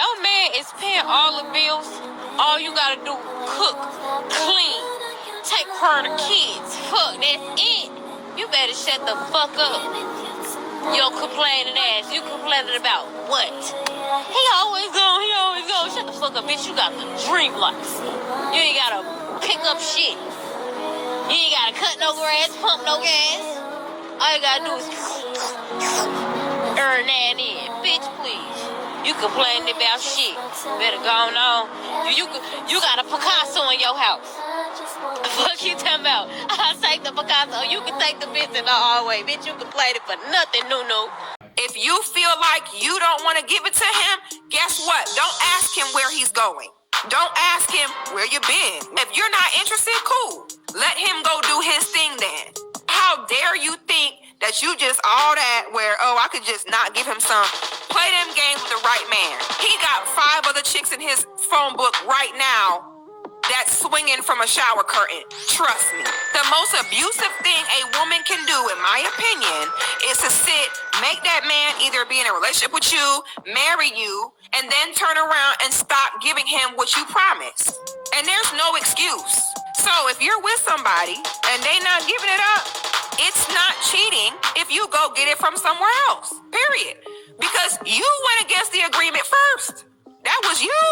Your man is paying all the bills. All you gotta do, cook, clean, take care of the kids. Fuck, that's it. You better shut the fuck up. Your complaining ass. You complaining about what? He always gone. Shut the fuck up, bitch. You got the dream life. You ain't gotta pick up shit. You ain't gotta cut no grass, pump no gas. All you gotta do is earn that in. Bitch, please. You complaining about shit. Better go on. You got a Picasso in your house. Fuck you talking about? I'll take the Picasso. You can take the Vincent the hard way. Bitch, you complaining for nothing, no. If you feel like you don't want to give it to him, guess what? Don't ask him where he's going. Don't ask him where you been. If you're not interested, cool. Let him go do his thing then. How dare you think that you just all that where, I could just not give him some. Play them games with the right man. He got 5 other chicks in his phone book right now that's swinging from a shower curtain. Trust me. The most abusive thing a woman can do, in my opinion, is to make that man either be in a relationship with you, marry you, and then turn around and stop giving him what you promised. And there's no excuse. So if you're with somebody and they not giving it up, it's not cheating if you go get it from somewhere else. Period. Because you went against the agreement first. That was you.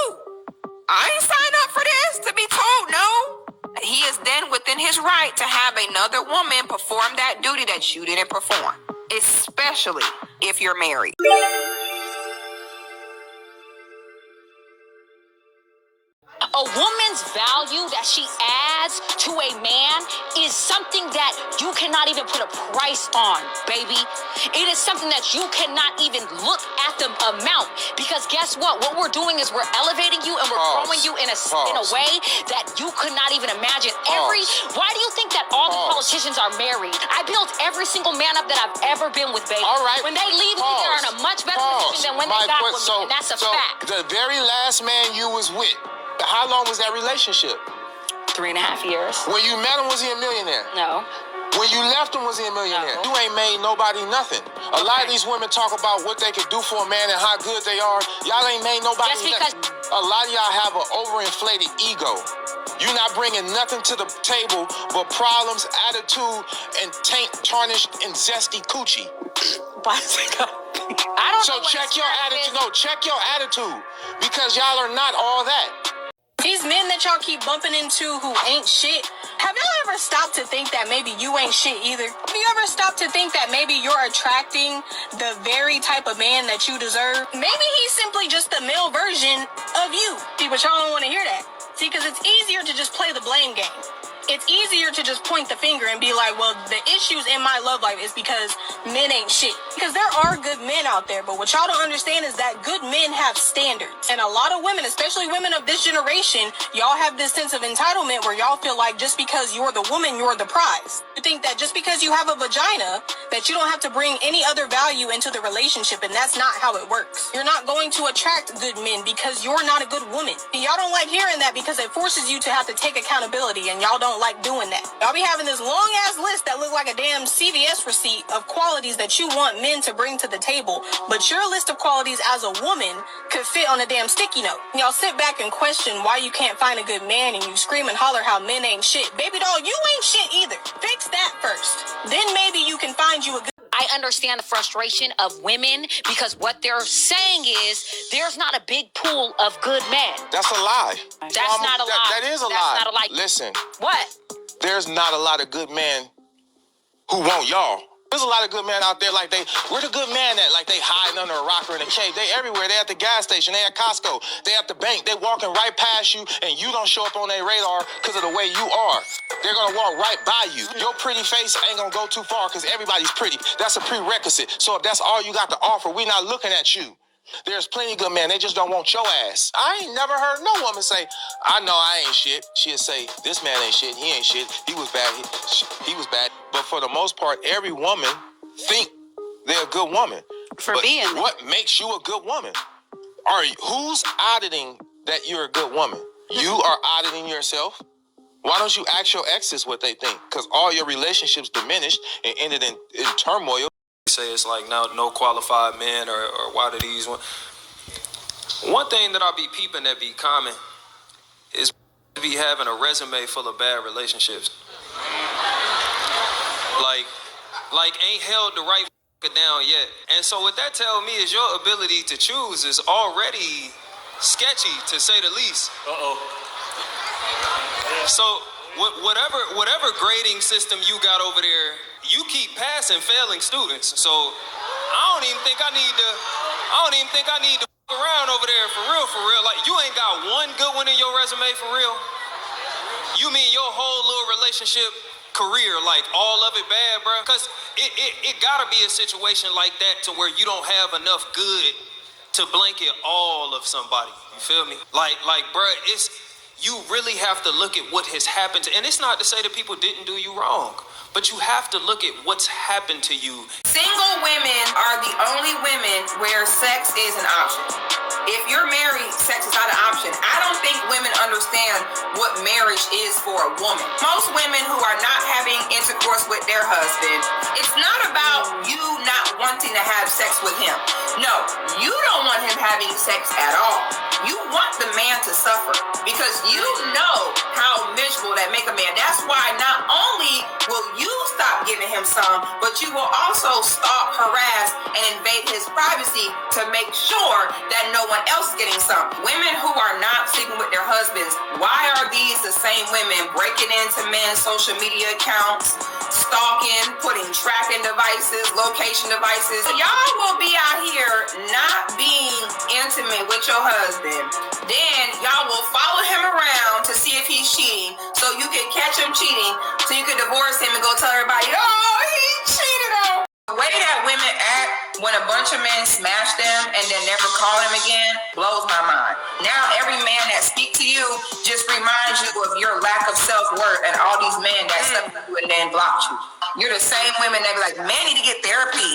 I ain't signed up for this to be told no. He is then within his right to have another woman perform that duty that you didn't perform, especially if you're married. A woman's value that she adds to a man is something that you cannot even put a price on, baby. It is something that you cannot even look at the amount, because guess what? What we're doing is we're elevating you and we're growing you in a way that you could not even imagine. Why do you think that all the politicians are married? I built every single man up that I've ever been with, baby. All right. When they leave me, they're in a much better position than when they got with me, and that's a fact. The very last man you was with, how long was that relationship? 3.5 years. When you met him, was he a millionaire? No. When you left him, was he a millionaire? No. You ain't made nobody nothing. A lot of these women talk about what they could do for a man and how good they are. Y'all ain't made nobody nothing. A lot of y'all have an overinflated ego. You're not bringing nothing to the table but problems, attitude, and taint, tarnished, and zesty coochie. I don't know. So check your attitude. No, check your attitude, because y'all are not all that. These men that y'all keep bumping into who ain't shit, have y'all ever stopped to think that maybe you ain't shit either? Have you ever stopped to think that maybe you're attracting the very type of man that you deserve? Maybe he's simply just the male version of you. See, but y'all don't want to hear that. See, because it's easier to just play the blame game. It's easier to just point the finger and be like, well, the issues in my love life is because men ain't shit. Because there are good men out there, but what y'all don't understand is that good men have standards. And a lot of women, especially women of this generation, y'all have this sense of entitlement where y'all feel like just because you're the woman, you're the prize. You think that just because you have a vagina, that you don't have to bring any other value into the relationship, and that's not how it works. You're not going to attract good men because you're not a good woman. And y'all don't like hearing that because it forces you to have to take accountability, and y'all don't like doing that. Y'all be having this long ass list that look like a damn CVS receipt of qualities that you want men to bring to the table, but your list of qualities as a woman could fit on a damn sticky note. Y'all sit back and question why you can't find a good man, and you scream and holler how men ain't shit. Baby doll, you ain't shit either. Fix that first. Then maybe you can find you a good... I understand the frustration of women, because what they're saying is there's not a big pool of good men. That's a lie. That's not a lie. That is a lie. That's not a lie. Listen. What? There's not a lot of good men who want y'all. There's a lot of good men out there like where the good man at? Like they hiding under a rock or in a cave. They everywhere. They at the gas station. They at Costco. They at the bank. They walking right past you, and you don't show up on their radar because of the way you are. They're going to walk right by you. Your pretty face ain't going to go too far because everybody's pretty. That's a prerequisite. So if that's all you got to offer, we're not looking at you. There's plenty of good men. They just don't want your ass. I ain't never heard no woman say, I know I ain't shit. She'll say, this man ain't shit. He ain't shit. He was bad. He was bad. But for the most part, every woman think they're a good woman. What makes you a good woman? Who's auditing that you're a good woman? You are auditing yourself. Why don't you ask your exes what they think? Because all your relationships diminished and ended in turmoil. Say it's like no qualified men, or why do these One thing that I be peeping that be common is be having a resume full of bad relationships. Like ain't held the right down yet. And so what that tell me is your ability to choose is already sketchy, to say the least. So whatever grading system you got over there, you keep passing failing students. So I don't even think I need to f around over there for real. Like, you ain't got one good one in your resume for real? You mean your whole little relationship career, like all of it bad, bro? Because it gotta be a situation like that to where you don't have enough good to blanket all of somebody. You feel me? Like, bro, you really have to look at what has happened. And it's not to say that people didn't do you wrong, but you have to look at what's happened to you. Single women are the only women where sex is an option. If you're married, sex is not an option. I don't think women understand what marriage is for a woman. Most women who are not having intercourse with their husband, it's not about you not wanting to have sex with him. No, you don't want him having sex at all. You want the man to suffer because you know how miserable that make a man. That's why not only will you stop giving him some, but you will also stalk, harass, and invade his privacy to make sure that no one else is getting some. Women who are not sleeping with their husbands, why are these the same women breaking into men's social media accounts, stalking, putting tracking devices, location devices? Y'all will be out here not being intimate with your husband. Then y'all will follow him around to see if he's cheating, so you can catch him cheating, so you can divorce him and go tell everybody, oh, he cheated on. The way that women act when a bunch of men smash them and then never call them again blows my mind. Now every man that speaks to you just reminds you of your lack of self-worth and all these men that slept with you and then blocked you. You're the same women that be like, men need to get therapy.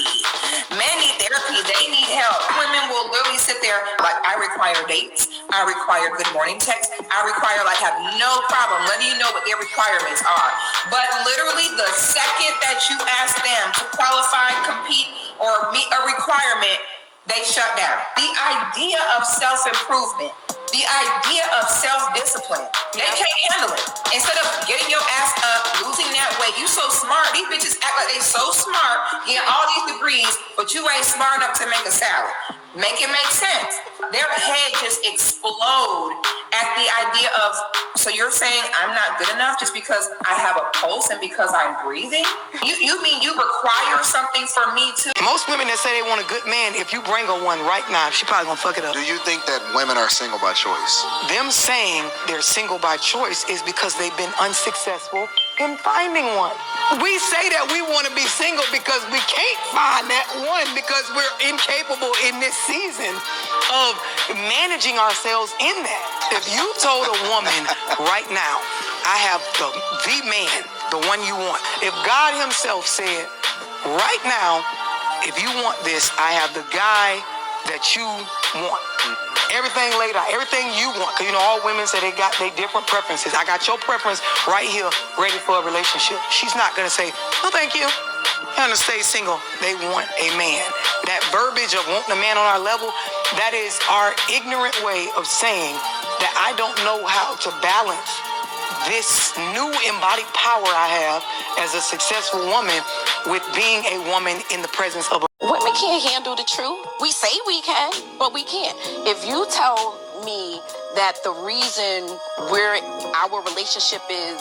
Men need therapy. They need help. Women will literally sit there like, I require dates. I require good morning text. I require, like, have no problem letting you know what their requirements are. But literally the second that you ask them to qualify, compete, or meet a requirement, they shut down. The idea of self-improvement, the idea of self-discipline, they can't handle it. Instead of getting your ass up, losing that weight, you so smart. These bitches act like they so smart, getting all these degrees, but you ain't smart enough to make a salad. Make it make sense. Their head just explode at the idea of, so you're saying I'm not good enough just because I have a pulse and because I'm breathing? You mean you require something from me too? Most women that say they want a good man, if you bring her one right now, she probably gonna fuck it up. Do you think that women are single by choice? Them saying they're single by choice is because they've been unsuccessful in finding one. We say that we want to be single because we can't find that one because we're incapable in this season of managing ourselves in that. If you told a woman right now, I have the man, the one you want. If God himself said, right now, if you want this, I have the guy that you want. Everything laid out, everything you want. Because you know, all women say they got their different preferences. I got your preference right here, ready for a relationship. She's not going to say, no, thank you. They're going to stay single. They want a man. That verbiage of wanting a man on our level, that is our ignorant way of saying that I don't know how to balance this new embodied power I have as a successful woman with being a woman in the presence of a... Women can't handle the truth. We say we can, but we can't. If you tell me that the reason our relationship is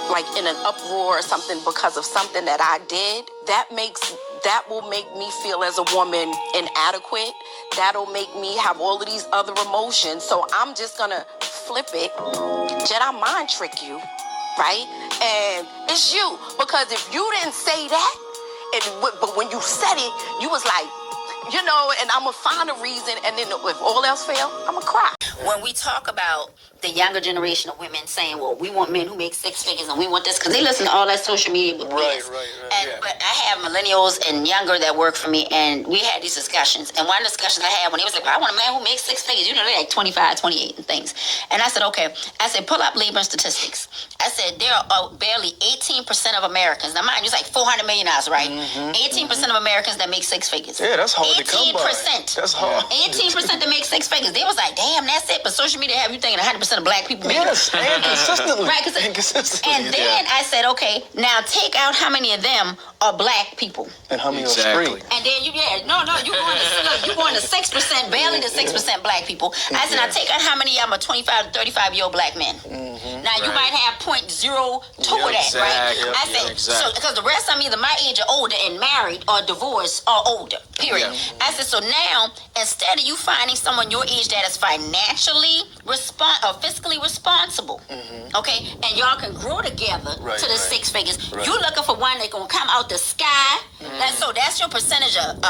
like in an uproar or something because of something that I did, that will make me feel as a woman inadequate. That'll make me have all of these other emotions. So I'm just gonna flip it, Jedi mind trick you, right? And it's you, because if you didn't say that, but when you said it, you was like, you know, and I'm gonna find a reason, and then if all else fail, I'm gonna cry. when we talk about the younger generation of women saying, well, we want men who make six figures and we want this, because they listen to all that social media. Right. But I have millennials and younger that work for me, and we had these discussions. And one discussion I had when he was like, well, I want a man who makes six figures. You know, they're like 25, 28 and things. And I said, okay. I said, pull up labor and statistics. I said, there are barely 18% of Americans. Now, mind you, it's like 400 million hours, right? 18% of Americans that make six figures. Yeah, that's hard to come by. 18%. That's hard. 18% that make six figures. They was like, damn, that's it. But social media have you thinking 100% of black people make Yes, and consistently. Right, and then I said, okay, now take out how many of them are black people. And how many are straight? And then you're going to 6%, barely to 6% black people. I said, now take out how many of them are 25 to 35-year-old black men. Now you might have 0.02 of that, right? I said, so because the rest of them either my age or older and married or divorced or older, period. I said, so now instead of you finding someone your age that is financially fiscally responsible, okay, and y'all can grow together to the six figures, you're looking for one that's gonna come out the sky. So that's your percentage of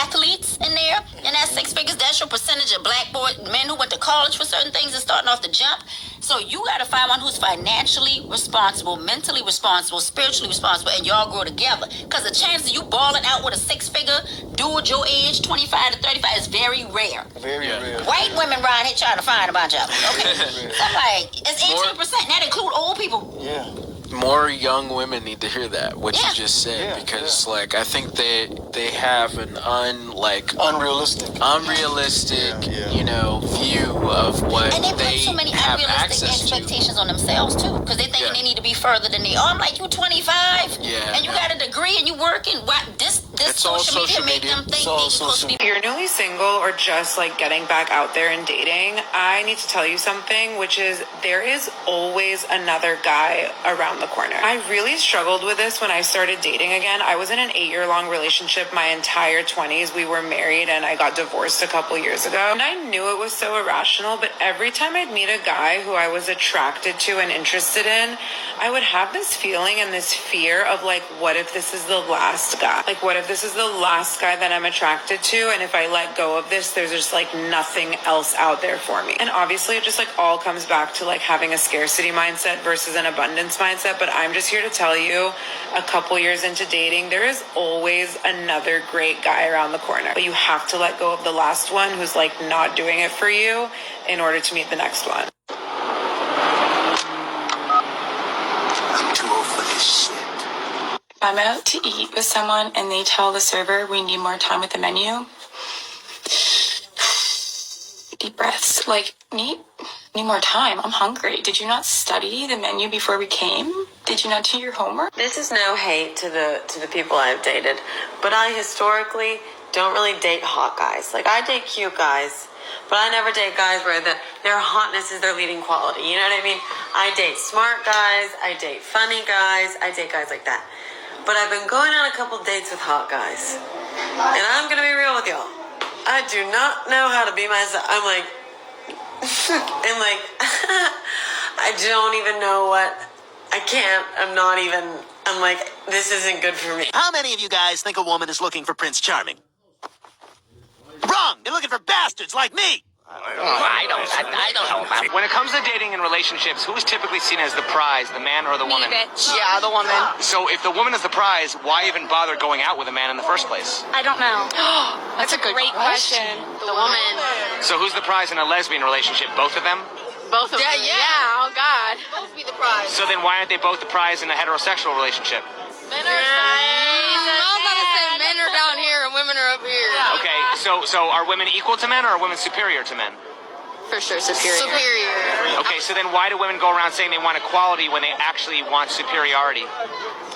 athletes in there, and that's six figures. That's your percentage of black men who went to college for certain things and starting off the jump. So you got to find one who's financially responsible, mentally responsible, spiritually responsible, and y'all grow together. Because the chances of you balling out with a six-figure dude your age, 25 to 35, is very rare. Very rare. White women around here trying to find a bunch of them. Okay, so I'm like, it's 18%. That include old people. Yeah. More young women need to hear that, what you just said, because like I think they have an unrealistic, you know, view of what and they put so many have unrealistic access expectations on themselves too, because they think they need to be further than they are. I'm like, you 25, and you got a degree and you working. What this social media make them think they're supposed to be. If you're newly single or just like getting back out there and dating, I need to tell you something, which is there is always another guy around the corner. I really struggled with this when I started dating again. I was in an 8-year-long relationship my entire 20s. We were married and I got divorced a couple years ago. And I knew it was so irrational, but every time I'd meet a guy who I was attracted to and interested in, I would have this feeling and this fear of like, what if this is the last guy? Like, what if this is the last guy that I'm attracted to? And if I let go of this, there's just like nothing else out there for me. And obviously it just like all comes back to like having a scarcity mindset versus an abundance mindset. But I'm just here to tell you, a couple years into dating, there is always another great guy around the corner. But you have to let go of the last one who's like not doing it for you in order to meet the next one. I'm too old for this shit. If I'm out to eat with someone and they tell the server we need more time with the menu, deep breaths, like, need more time. I'm hungry. Did you not study the menu before we came? Did you not do your homework? This is no hate to the people I've dated, but I historically don't really date hot guys. Like, I date cute guys, but I never date guys where their hotness is their leading quality. You know what I mean? I date smart guys. I date funny guys. I date guys like that. But I've been going on a couple dates with hot guys, and I'm gonna be real with y'all. I do not know how to be myself. I'm like, I don't even know what. I can't. I'm like, this isn't good for me. How many of you guys think a woman is looking for Prince Charming? Wrong! They're looking for bastards like me! I don't know about When it comes to dating and relationships, who is typically seen as the prize, the man or the woman? Yeah, the woman. So if the woman is the prize, why even bother going out with a man in the first place? I don't know. That's a great question. The woman. So who's the prize in a lesbian relationship? Both of them? Both of them. Yeah, oh God. Both be the prize. So then why aren't they both the prize in a heterosexual relationship? Men are down here and women are up here. Okay, so are women equal to men or are women superior to men? For sure, superior. Okay, so then why do women go around saying they want equality when they actually want superiority?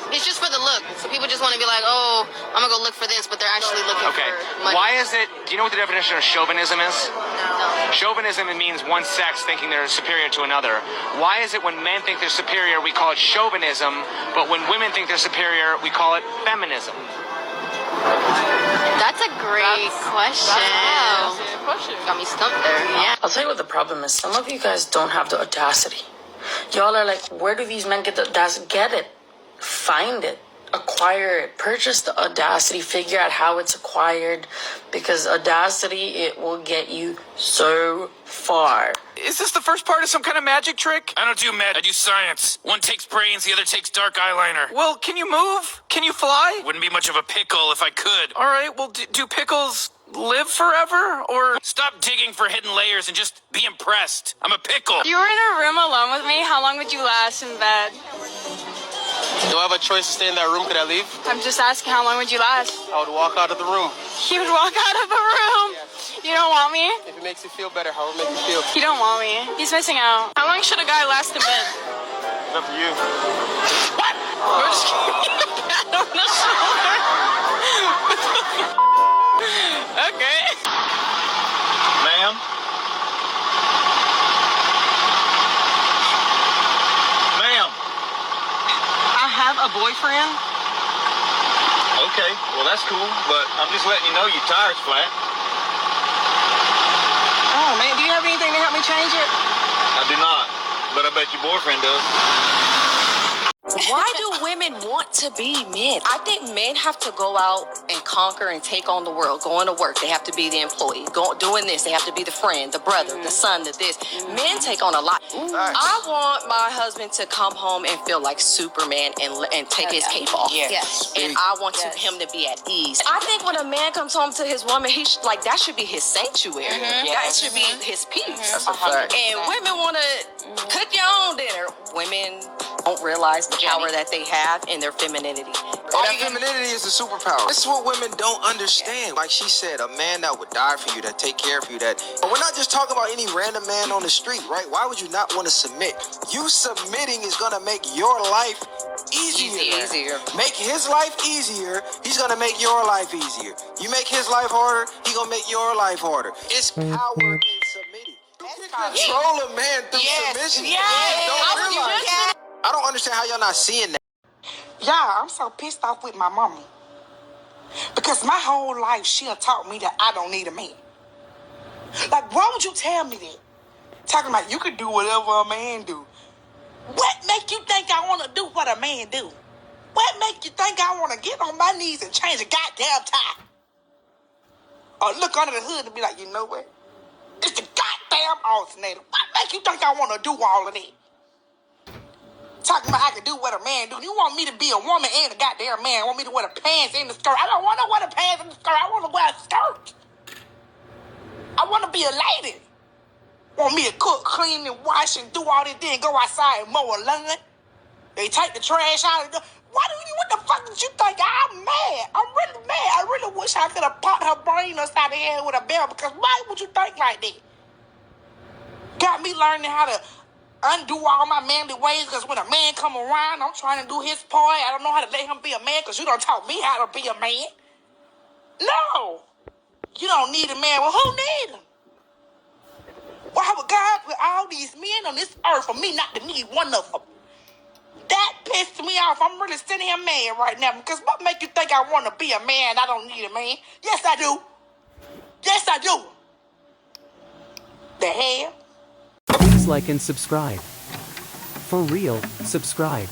It's just for the look. So people just want to be like, oh, I'm going to go look for this, but they're actually looking for money. Why is it, do you know what the definition of chauvinism is? No. Chauvinism means one sex thinking they're superior to another. Why is it when men think they're superior, we call it chauvinism, but when women think they're superior, we call it feminism? That's a great question. Got me stumped there. Yeah. I'll tell you what the problem is. Some of you guys don't have the audacity. Y'all are like, where do these men get the audacity? Get it. Find it. acquire it. Purchase the Audacity. Figure out how it's acquired, because Audacity, it will get you so far. Is this the first part of some kind of magic trick? I don't do magic, I do science. One takes brains, the other takes dark eyeliner. Well, can you move? Can you fly? Wouldn't be much of a pickle if I could. All right, well, do pickles live forever, or stop digging for hidden layers and just be impressed? I'm a pickle. If you were in a room alone with me, how long would you last in bed? Do I have a choice to stay in that room? Could I leave? I'm just asking, how long would you last? I would walk out of the room. You would walk out of the room? You don't want me? If it makes you feel better, how would it make you feel? You don't want me. He's missing out. How long should a guy last in bed? It's up to you. What? We're just I don't know. Okay. Ma'am? Ma'am? I have a boyfriend. Okay, well that's cool, but I'm just letting you know your tire's flat. Oh, man, do you have anything to help me change it? I do not, but I bet your boyfriend does. Why do women want to be men? I think men have to go out and conquer and take on the world. Going to work, they have to be the employee. Doing this, they have to be the friend, the brother, the son, the this. Men take on a lot. I want my husband to come home and feel like Superman and take his cape off. Yes. And I want him to be at ease. I think when a man comes home to his woman, he should, like, that should be his sanctuary. That should be his peace. That's a fact. And women want to cook your own dinner. Women don't realize the power that they have in their femininity. That femininity is a superpower. This is what women don't understand. Like she said, a man that would die for you, that take care of you, that... But we're not just talking about any random man on the street, right? Why would you not want to submit? You submitting is going to make your life easier. Make his life easier, he's going to make your life easier. You make his life harder, he's going to make your life harder. It's power in submitting. You can control a man through submission. I don't understand how y'all not seeing that. Yeah, I'm so pissed off with my mama. Because my whole life, she done taught me that I don't need a man. Like, why would you tell me that? Talking about you could do whatever a man do. What make you think I want to do what a man do? What make you think I want to get on my knees and change a goddamn tire? Or look under the hood and be like, you know what? It's the goddamn alternator. What make you think I want to do all of that? Talking about I can do what a man do. You want me to be a woman and a goddamn man. Want me to wear the pants and the skirt. I don't want to wear the pants and the skirt. I want to wear a skirt. I want to be a lady. Want me to cook, clean, and wash and do all this, then go outside and mow a lawn. They take the trash out of the... What the fuck did you think? I'm mad. I'm really mad. I really wish I could have popped her brain upside the head with a bell, because why would you think like that? Got me learning how to undo all my manly ways, because when a man come around, I'm trying to do his part. I don't know how to let him be a man, because you don't taught me how to be a man. No. You don't need a man. Well, who need him? Why would God put all these men on this earth for me not to need one of them? That pissed me off. I'm really sitting here mad right now, because what make you think I want to be a man? I don't need a man. Yes, I do. Yes, I do. The hell? Please like and subscribe. For real, subscribe.